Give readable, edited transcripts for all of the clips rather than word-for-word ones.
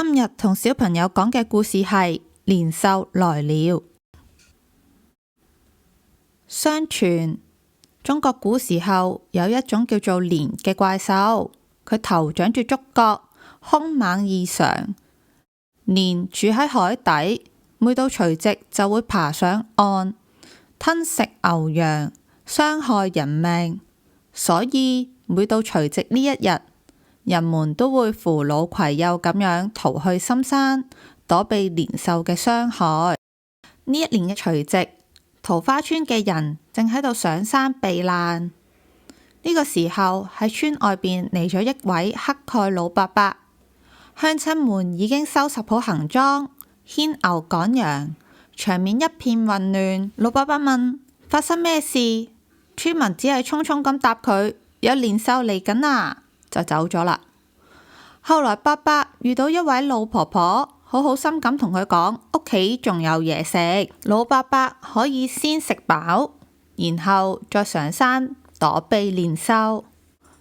今日同小朋友講嘅故事係年獸來了。相傳中國古時候有一種叫做年嘅怪獸，佢頭長住觸角，兇猛異常。年住喺海底，每到除夕就會爬上岸，吞食牛羊，傷害人命。所以每到除夕呢一日，人們都會扶老攜幼咁樣逃去深山，躲避年獸嘅傷害。呢一年嘅除夕，桃花村嘅人正喺度上山避難。呢個時候喺村外邊嚟咗一位乞丐老伯伯，鄉親們已經收拾好行裝，牽牛趕羊，場面一片混亂。老伯伯問：發生咩事？村民只係匆匆咁答佢：有年獸嚟緊啊！就走咗啦。後來伯伯遇到一位老婆婆，好好心咁同佢講，屋企仲有嘢食，老伯伯可以先食飽，然後再上山躲避年獸。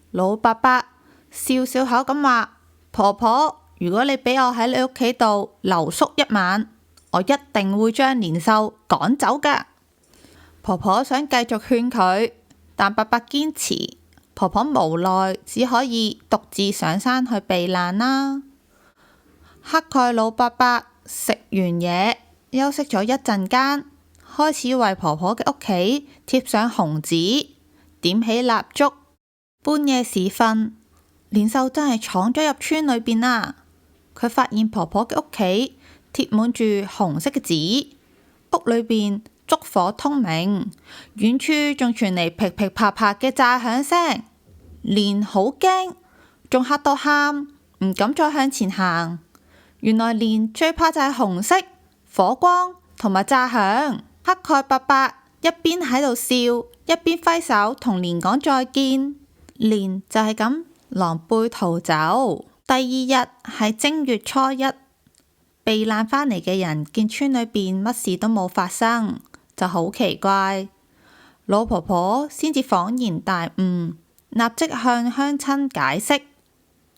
老伯伯笑笑口咁話：婆婆，如果你俾我喺你屋企度留宿一晚，我一定會將年獸趕走噶。婆婆想繼續勸佢，但伯伯堅持。婆婆無奈，只可以獨自上山去避難啦。乞丐老伯伯食完嘢，休息咗一陣間，開始為婆婆嘅屋企貼上紅紙，點起蠟燭。半夜時分，年獸真係闖咗入村裏邊啦。佢發現婆婆嘅屋企貼滿住紅色嘅紙，屋裏邊燭火通明，遠處仲傳嚟噼噼啪啪嘅炸響聲。年好驚，仲嚇到喊，唔敢再向前行。原來年最怕就係紅色、火光同埋炸響。乞丐伯伯一邊喺度笑，一邊揮手同年講再見。年就係咁狼狽逃走。第二日係正月初一，避難返嚟嘅人見村裏邊乜事都冇發生，就好奇怪。老婆婆先至恍然大悟，立即向鄉親解釋，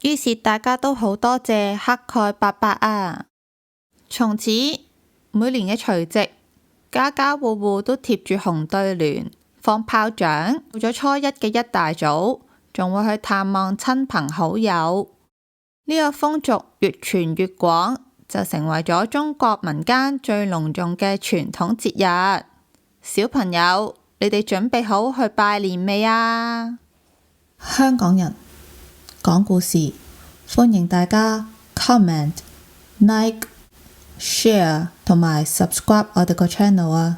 於是大家都好多謝乞丐伯伯啊。從此每年嘅除夕，家家戶戶都貼住紅對聯，放炮仗。到咗初一嘅一大早，仲會去探望親朋好友。呢個風俗越傳越廣，就成為咗中國民間最隆重嘅傳統節日。小朋友，你哋準備好去拜年未啊？香港人講故事，歡迎大家 comment、like、share 同埋 subscribe我哋個 channel啊！